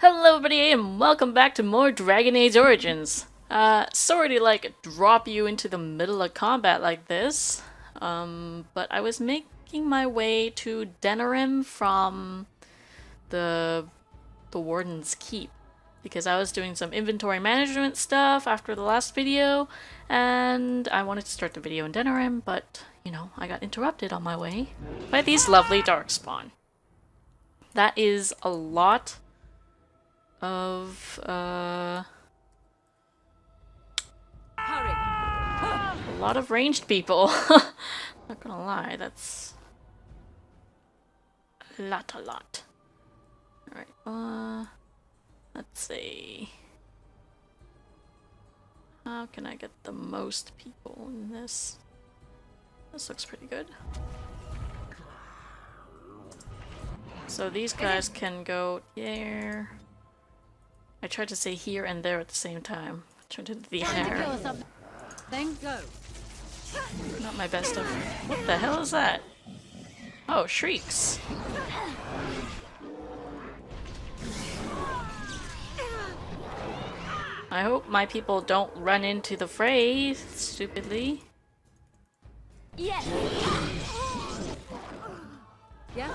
Hello everybody and welcome back to more Dragon Age Origins. Sorry to drop you into the middle of combat like this. But I was making my way to Denerim from the Warden's Keep because I was doing some inventory management stuff after the last video and I wanted to start the video in Denerim, but you know, I got interrupted on my way by these lovely darkspawn. That is a lot of a lot of ranged people. Not gonna lie, that's a lot. Alright, let's see. How can I get the most people in this? This looks pretty good. So these guys can go there. I tried to say here and there at the same time. I turned into the hair. Then go. Not my best of. What the hell is that? Oh, shrieks. I hope my people don't run into the fray stupidly. Yes. Yes.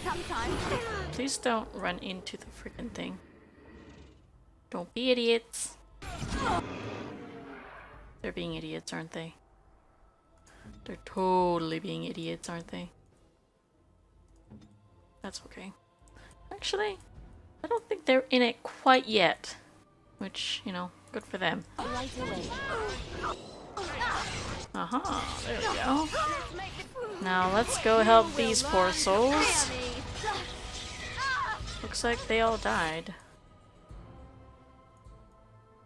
Sometimes. Please don't run into the freaking thing. Don't be idiots. They're being idiots, aren't they? They're totally being idiots, aren't they? That's okay. Actually, I don't think they're in it quite yet. Which, you know, good for them. Aha, there we go. Now let's go help these poor souls. Looks like they all died.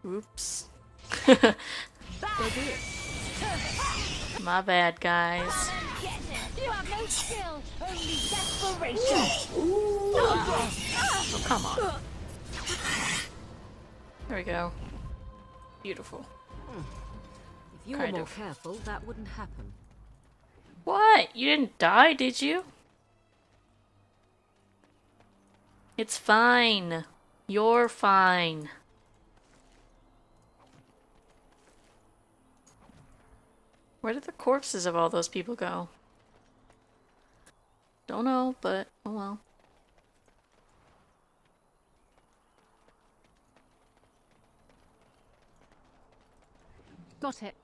Oops. My bad, guys. You have no skill, only desperation. Oh, come on. There we go. Beautiful. If you were more careful, that wouldn't happen. What? You didn't die, did you? It's fine. You're fine. Where did the corpses of all those people go? Don't know, but oh well. Got it.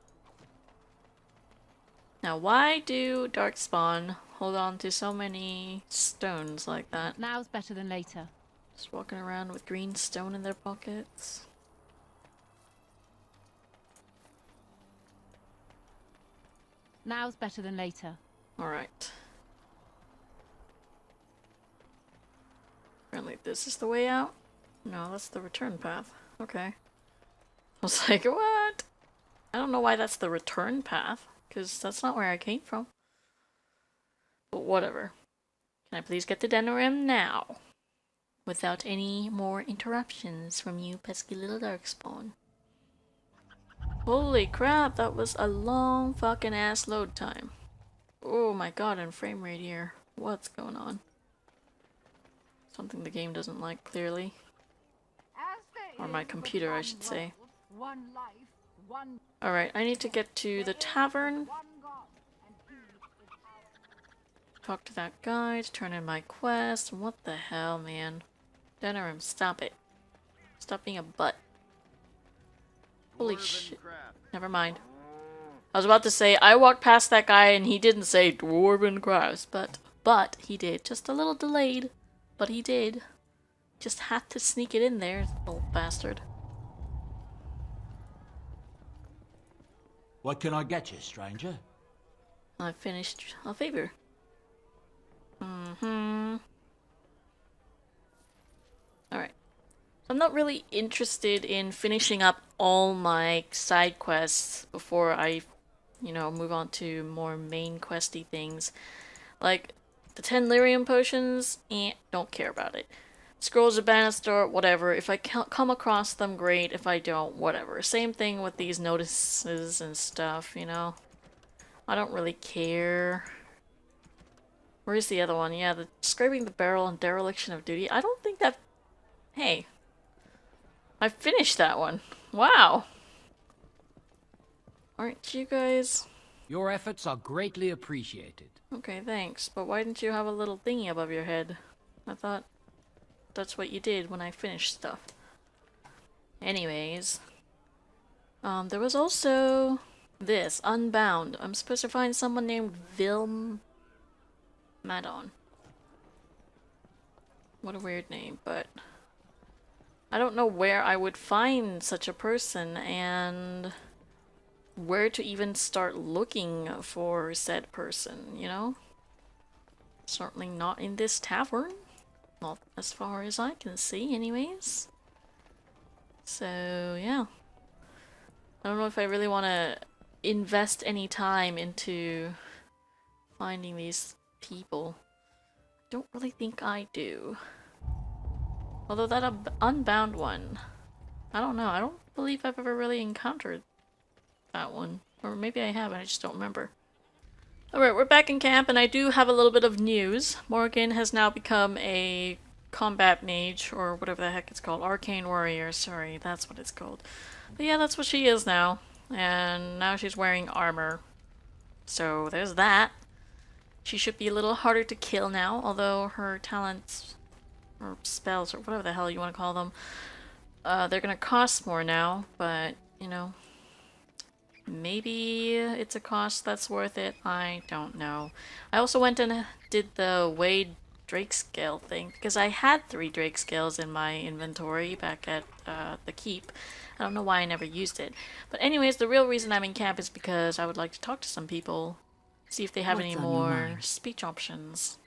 Now, why do Darkspawn hold on to so many stones like that? Now's better than later. Just walking around with green stone in their pockets. Now's better than later. Alright. Apparently this is the way out? No, that's the return path. Okay. I was like, what? I don't know why that's the return path, because that's not where I came from. But whatever. Can I please get to Denerim now? Without any more interruptions from you pesky little darkspawn. Holy crap, that was a long fucking ass load time. Oh my god, and frame rate here. What's going on? Something the game doesn't like, clearly. Or my computer, I should say. Alright, I need to get to the tavern. Talk to that guy to turn in my quest. What the hell, man? Denerim, stop it. Stop being a butt. Holy shit. Never mind. I was about to say, I walked past that guy and he didn't say Dwarven Crafts, but he did. Just a little delayed, but he did. Just had to sneak it in there, old bastard. What can I get you, stranger? I finished a favor. Alright. I'm not really interested in finishing up all my side quests before I, you know, move on to more main questy things. Like, the 10 lyrium potions, don't care about it. Scrolls of Bannister, whatever. If I come across them, great. If I don't, whatever. Same thing with these notices and stuff, you know. I don't really care. Where's the other one? Yeah, the scraping the barrel and dereliction of duty. I don't think that... Hey. I finished that one. Wow. Aren't you guys... Your efforts are greatly appreciated. Okay, thanks. But why didn't you have a little thingy above your head? I thought that's what you did when I finished stuff. Anyways. There was also this, Unbound. I'm supposed to find someone named Vilm Madon. What a weird name, but I don't know where I would find such a person and where to even start looking for said person, you know? Certainly not in this tavern. Not as far as I can see, anyways. So, yeah. I don't know if I really want to invest any time into finding these people. Don't really think I do. Although that Unbound one, I don't know. I don't believe I've ever really encountered that one. Or maybe I have and I just don't remember. Alright, we're back in camp and I do have a little bit of news. Morgan has now become a combat mage, or whatever the heck it's called. Arcane warrior, sorry, that's what it's called. But yeah, that's what she is now. And now she's wearing armor. So there's that. She should be a little harder to kill now, although her talents, or spells, or whatever the hell you want to call them, they're gonna cost more now, but, you know, maybe it's a cost that's worth it. I don't know. I also went and did the Wade Drake scale thing, because I had 3 Drake scales in my inventory back at the keep. I don't know why I never used it. But anyways, the real reason I'm in camp is because I would like to talk to some people. See if they have any more speech options.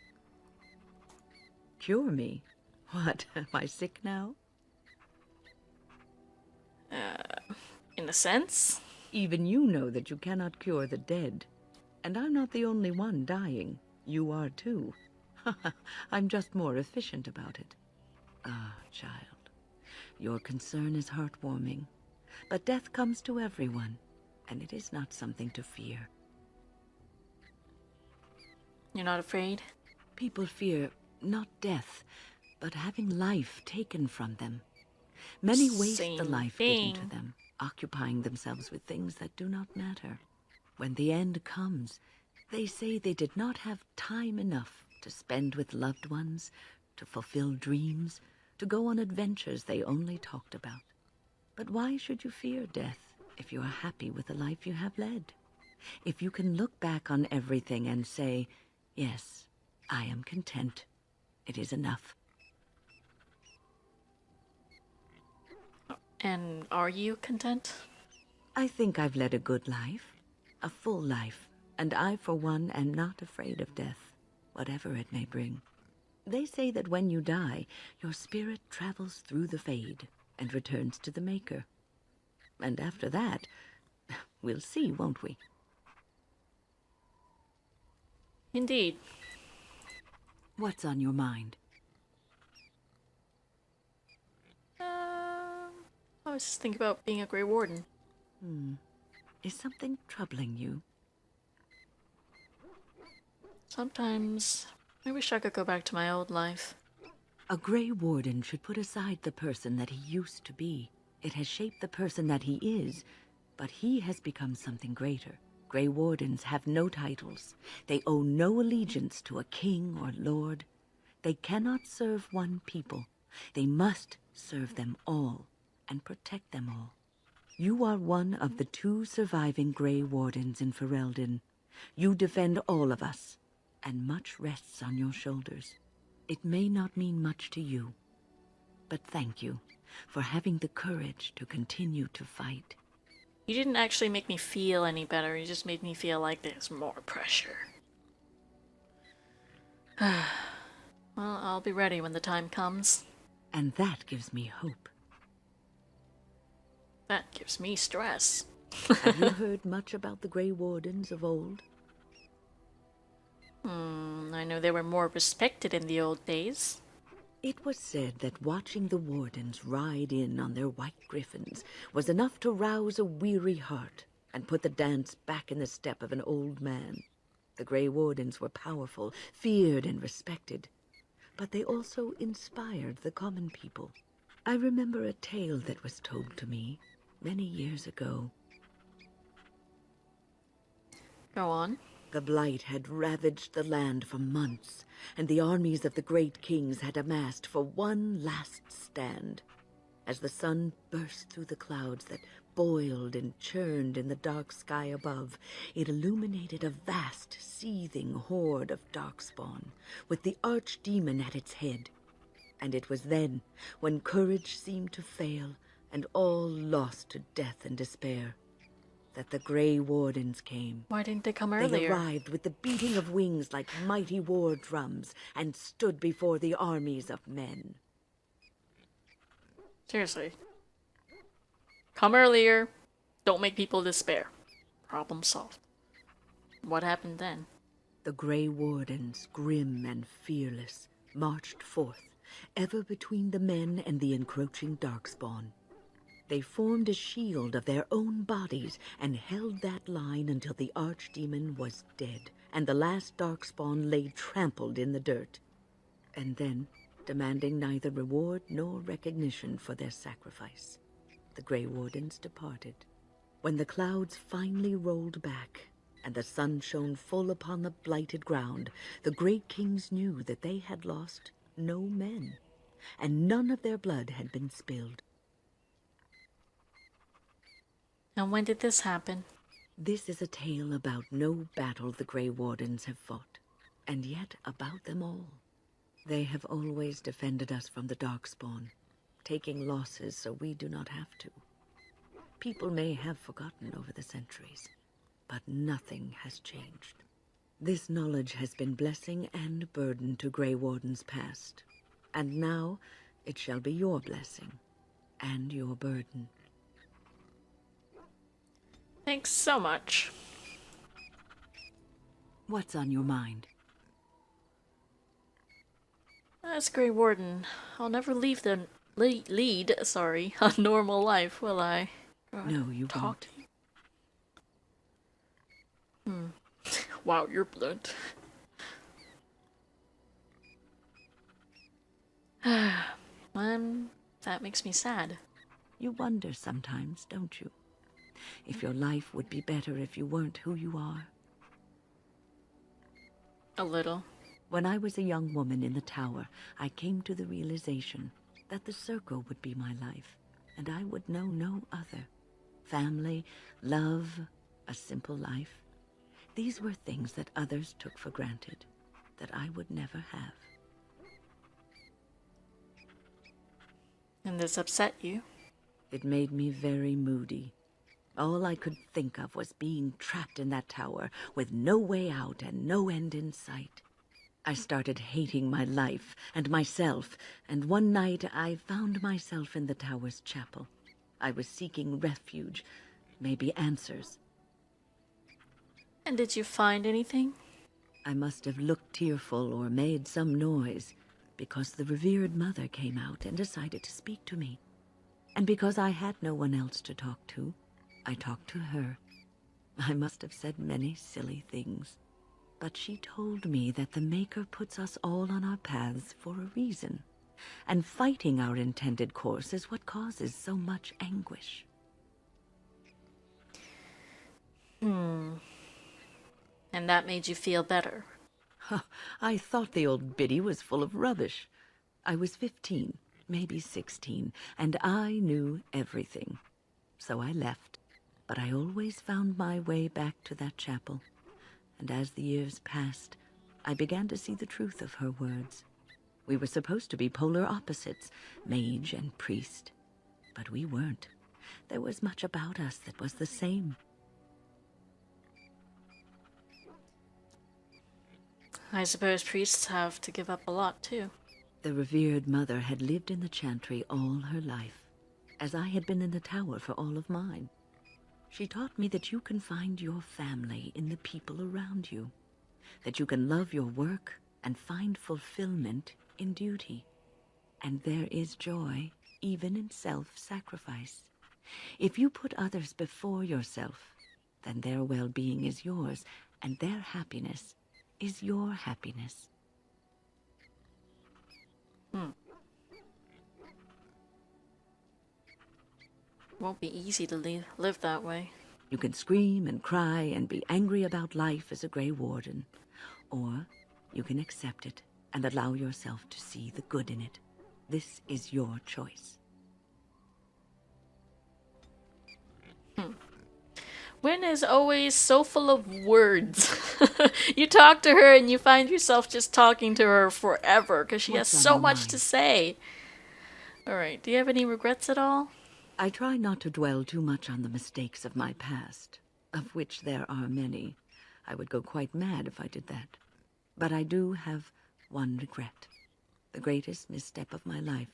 Cure me? What, am I sick now? In a sense. Even you know that you cannot cure the dead. And I'm not the only one dying. You are too. I'm just more efficient about it. Ah, child. Your concern is heartwarming. But death comes to everyone, and it is not something to fear. You're not afraid? People fear not death, but having life taken from them. Many waste the life given to them, occupying themselves with things that do not matter. When the end comes, they say they did not have time enough to spend with loved ones, to fulfill dreams, to go on adventures they only talked about. But why should you fear death if you are happy with the life you have led? If you can look back on everything and say, yes, I am content. It is enough. And are you content? I think I've led a good life, a full life, and I, for one, am not afraid of death, whatever it may bring. They say that when you die, your spirit travels through the fade and returns to the Maker. And after that, we'll see, won't we? Indeed. What's on your mind? I was just thinking about being a Grey Warden. Is something troubling you? Sometimes I wish I could go back to my old life. A Grey Warden should put aside the person that he used to be. It has shaped the person that he is, but he has become something greater. Grey Wardens have no titles. They owe no allegiance to a king or lord. They cannot serve one people. They must serve them all and protect them all. You are one of the 2 surviving Grey Wardens in Ferelden. You defend all of us, and much rests on your shoulders. It may not mean much to you, but thank you for having the courage to continue to fight. You didn't actually make me feel any better, you just made me feel like there's more pressure. Well, I'll be ready when the time comes. And that gives me hope. That gives me stress. Have you heard much about the Grey Wardens of old? I know they were more respected in the old days. It was said that watching the Wardens ride in on their white griffins was enough to rouse a weary heart. and put the dance back in the step of an old man. The Grey Wardens were powerful, feared and respected, but they also inspired the common people. I remember a tale that was told to me many years ago. Go on. The blight had ravaged the land for months, and the armies of the great kings had amassed for one last stand. As the sun burst through the clouds that boiled and churned in the dark sky above, it illuminated a vast, seething horde of darkspawn, with the archdemon at its head. And it was then, when courage seemed to fail, and all lost to death and despair, that the Grey Wardens came. Why didn't they come They earlier? arrived with the beating of wings like mighty war drums, and stood before the armies of men. Seriously. Come earlier. Don't make people despair. Problem solved. What happened then? The Grey Wardens, grim and fearless, marched forth, ever between the men and the encroaching darkspawn. They formed a shield of their own bodies and held that line until the archdemon was dead, and the last darkspawn lay trampled in the dirt. And then, demanding neither reward nor recognition for their sacrifice, the Grey Wardens departed. When the clouds finally rolled back, and the sun shone full upon the blighted ground, the great kings knew that they had lost no men, and none of their blood had been spilled. And when did this happen? This is a tale about no battle the Grey Wardens have fought, and yet about them all. They have always defended us from the Darkspawn, taking losses so we do not have to. People may have forgotten over the centuries, but nothing has changed. This knowledge has been blessing and burden to Grey Wardens past, and now it shall be your blessing and your burden. Thanks so much. What's on your mind? As Grey Warden, I'll never leave the lead a normal life, will I? God, No, you talk won't. to me. Wow, you're blunt. That makes me sad. You wonder sometimes, don't you? If your life would be better if you weren't who you are. A little. When I was a young woman in the tower, I came to the realization that the circle would be my life, and I would know no other. Family, love, a simple life. These were things that others took for granted, that I would never have. And this upset you? It made me very moody. All I could think of was being trapped in that tower with no way out and no end in sight. I started hating my life and myself, and one night I found myself in the tower's chapel. I was seeking refuge, maybe answers. And did you find anything? I must have looked tearful or made some noise, because the revered mother came out and decided to speak to me. And because I had no one else to talk to, I talked to her. I must have said many silly things, but she told me that the Maker puts us all on our paths for a reason, and fighting our intended course is what causes so much anguish. And that made you feel better. I thought the old biddy was full of rubbish. I was 15, maybe 16, and I knew everything. So I left. But I always found my way back to that chapel, and as the years passed, I began to see the truth of her words. We were supposed to be polar opposites, mage and priest, but we weren't. There was much about us that was the same. I suppose priests have to give up a lot, too. The revered mother had lived in the chantry all her life, as I had been in the tower for all of mine. She taught me that you can find your family in the people around you, that you can love your work and find fulfillment in duty. And there is joy even in self-sacrifice. If you put others before yourself, then their well-being is yours, and their happiness is your happiness. Won't be easy to live that way. You can scream and cry and be angry about life as a Grey Warden, or you can accept it and allow yourself to see the good in it. This is your choice. Wynn is always so full of words. You talk to her and you find yourself just talking to her forever because she has What's on so your much mind? to say. Alright, do you have any regrets at all? I try not to dwell too much on the mistakes of my past, of which there are many. I would go quite mad if I did that. But I do have one regret. The greatest misstep of my life,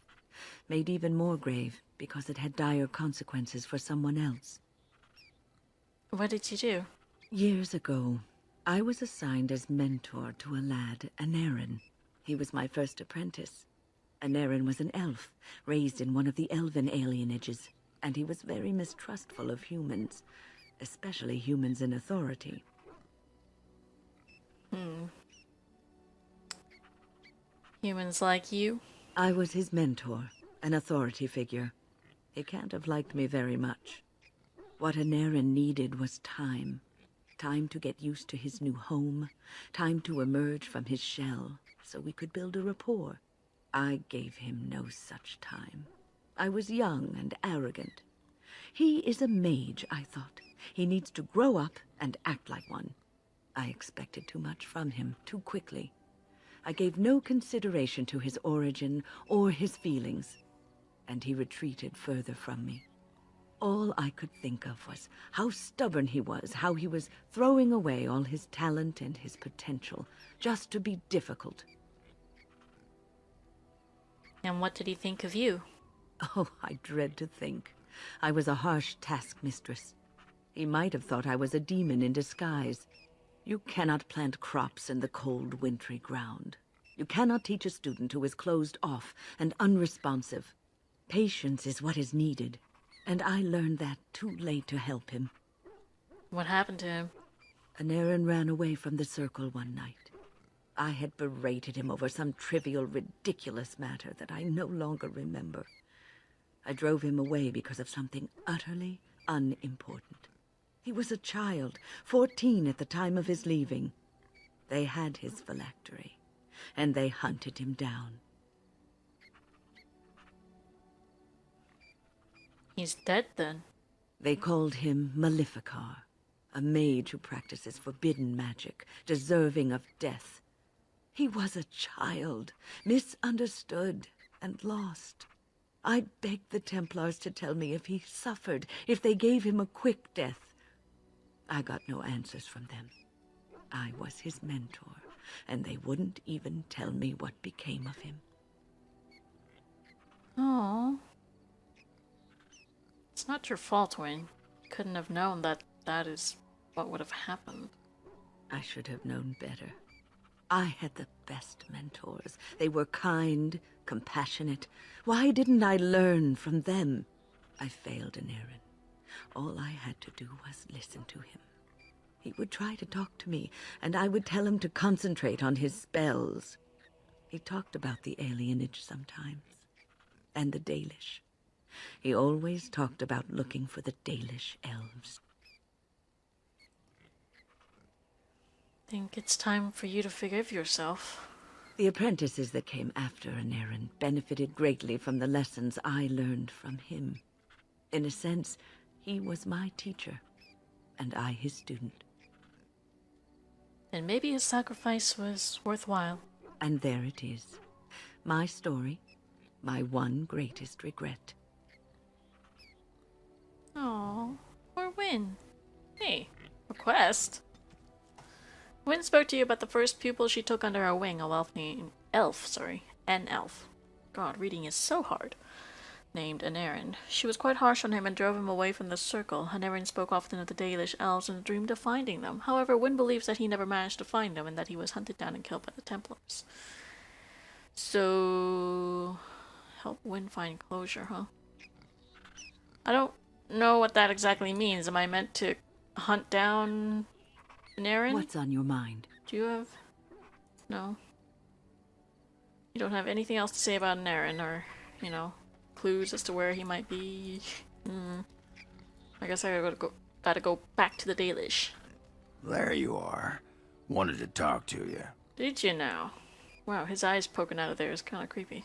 made even more grave because it had dire consequences for someone else. What did you do? Years ago, I was assigned as mentor to a lad, Anarin. He was my first apprentice. Anarin was an elf, raised in one of the elven alienages, and he was very mistrustful of humans, especially humans in authority. Humans like you? I was his mentor, an authority figure. He can't have liked me very much. What Anarin needed was time. Time to get used to his new home, time to emerge from his shell, so we could build a rapport. I gave him no such time. I was young and arrogant. He is a mage, I thought. He needs to grow up and act like one. I expected too much from him, too quickly. I gave no consideration to his origin or his feelings, and he retreated further from me. All I could think of was how stubborn he was, how he was throwing away all his talent and his potential, just to be difficult. And what did he think of you? Oh, I dread to think. I was a harsh taskmistress. He might have thought I was a demon in disguise. You cannot plant crops in the cold, wintry ground. You cannot teach a student who is closed off and unresponsive. Patience is what is needed, and I learned that too late to help him. What happened to him? Anarin ran away from the circle one night. I had berated him over some trivial, ridiculous matter that I no longer remember. I drove him away because of something utterly unimportant. He was a child, 14 at the time of his leaving. They had his phylactery, and they hunted him down. He's dead then. They called him Maleficar, a mage who practices forbidden magic, deserving of death. He was a child, misunderstood and lost. I begged the Templars to tell me if he suffered, if they gave him a quick death. I got no answers from them. I was his mentor, and they wouldn't even tell me what became of him. Oh. It's not your fault, Wayne. You couldn't have known that that is what would have happened. I should have known better. I had the best mentors. They were kind, compassionate. Why didn't I learn from them? I failed Anarin. All I had to do was listen to him. He would try to talk to me, and I would tell him to concentrate on his spells. He talked about the alienage sometimes, and the Dalish. He always talked about looking for the Dalish elves. Think it's time for you to forgive yourself. The apprentices that came after Anarin benefited greatly from the lessons I learned from him. In a sense, he was my teacher, and I his student. Then maybe his sacrifice was worthwhile. And there it is. My story, my one greatest regret. Oh, poor Wynn. Hey, request. Wynn spoke to you about the first pupil she took under her wing, an elf. God, reading is so hard. Named Anarin. She was quite harsh on him and drove him away from the circle. Anarin spoke often of the Dalish elves and dreamed of finding them. However, Wynn believes that he never managed to find them and that he was hunted down and killed by the Templars. So, help Wynn find closure, huh? I don't know what that exactly means. Am I meant to hunt down an Aaron? What's on your mind? Do you have... No. You don't have anything else to say about an Aaron, or, you know, clues as to where he might be? I guess I gotta go back to the Dalish. There you are. Wanted to talk to you. Did you now? Wow, his eyes poking out of there is kind of creepy.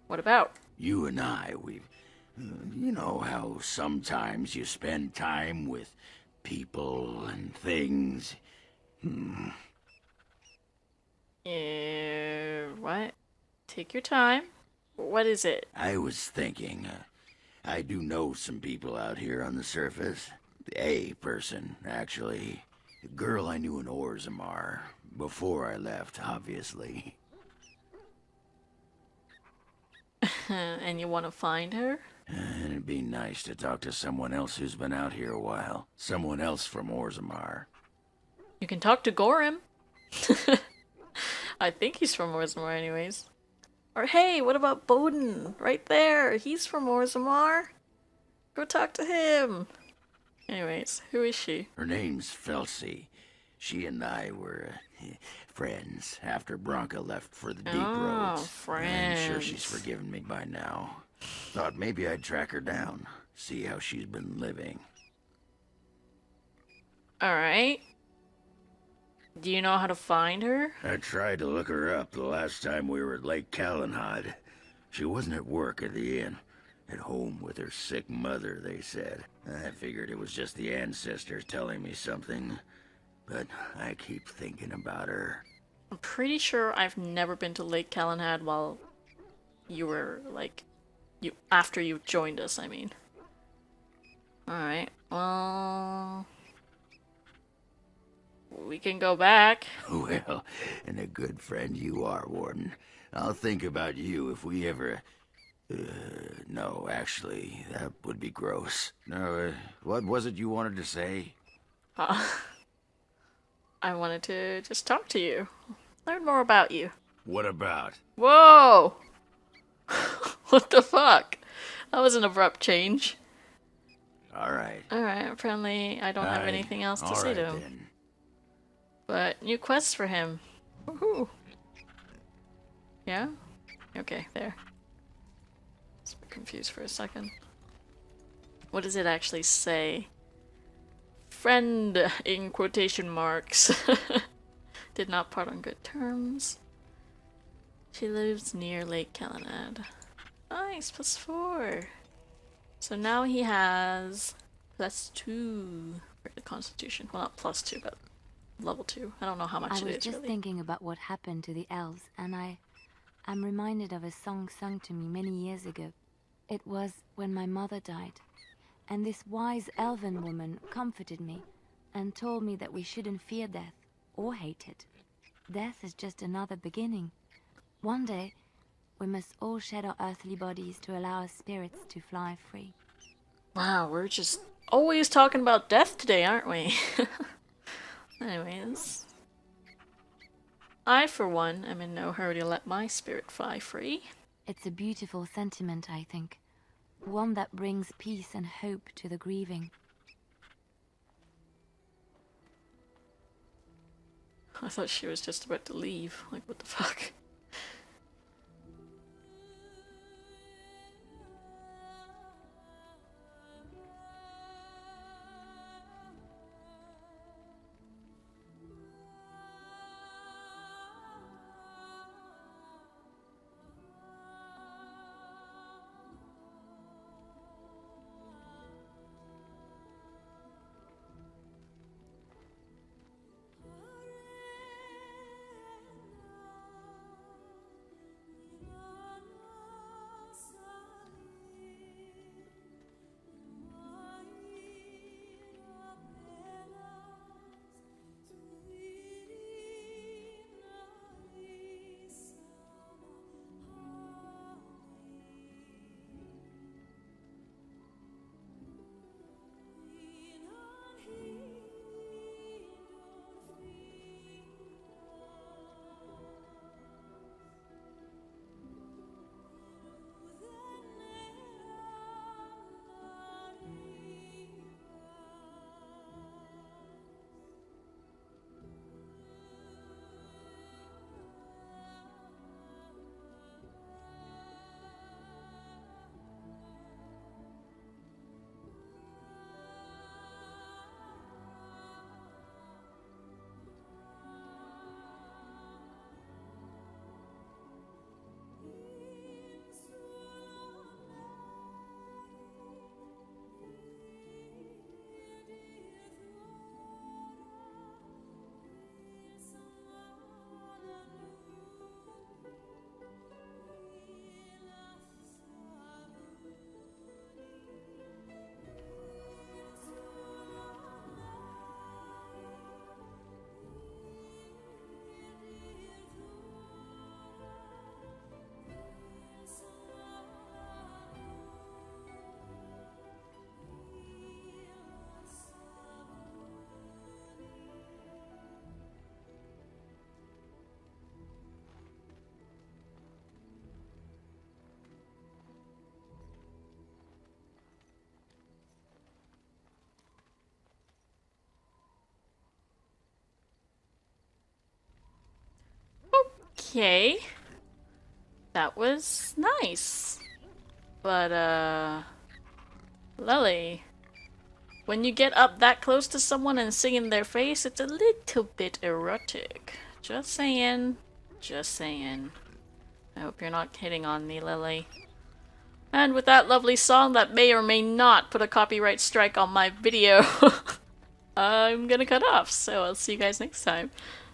What about? You and I, you know how sometimes you spend time with people and things. What? Take your time. What is it? I was thinking, I do know some people out here on the surface. A person, actually. A girl I knew in Orzammar. Before I left, obviously. And you want to find her? It'd be nice to talk to someone else who's been out here a while. Someone else from Orzammar. You can talk to Gorham. I think he's from Orzammar anyways. Or hey, what about Bowden? Right there. He's from Orzammar. Go talk to him. Anyways, who is she? Her name's Felsi. She and I were friends after Bronca left for the deep roads. Friends. I'm sure she's forgiven me by now. Thought maybe I'd track her down, see how she's been living. Alright. Do you know how to find her? I tried to look her up the last time we were at Lake Calenhad. She wasn't at work at the inn. At home with her sick mother, they said. I figured it was just the ancestors telling me something. But I keep thinking about her. I'm pretty sure I've never been to Lake Calenhad while you were, like, after you joined us, I mean. Alright, well... we can go back. Well, and a good friend you are, Warden. I'll think about you if we ever... no, actually, that would be gross. No, what was it you wanted to say? I wanted to just talk to you. Learn more about you. What about? Whoa! What the fuck? That was an abrupt change. Alright. Alright, apparently I don't have anything else to say to him. Then. But new quests for him. Woohoo! Yeah? Okay, there. I was a bit confused for a second. What does it actually say? Friend, in quotation marks. Did not part on good terms. She lives near Lake Calenhad. Nice, +4. So now he has +2 for the Constitution. Well, not +2, but level 2. I don't know how much I it was is just really. thinking about what happened to the elves, and I'm reminded of a song sung to me many years ago. It was when my mother died, and this wise elven woman comforted me and told me that we shouldn't fear death or hate it. Death is just another beginning. One day, we must all shed our earthly bodies to allow our spirits to fly free. Wow, we're just always talking about death today, aren't we? Anyways. I, for one, am in no hurry to let my spirit fly free. It's a beautiful sentiment, I think. One that brings peace and hope to the grieving. I thought she was just about to leave. Like, what the fuck? Okay. That was nice. But, Leli, when you get up that close to someone and sing in their face, it's a little bit erotic. Just saying. Just saying. I hope you're not hitting on me, Leli. And with that lovely song that may or may not put a copyright strike on my video, I'm gonna cut off, so I'll see you guys next time.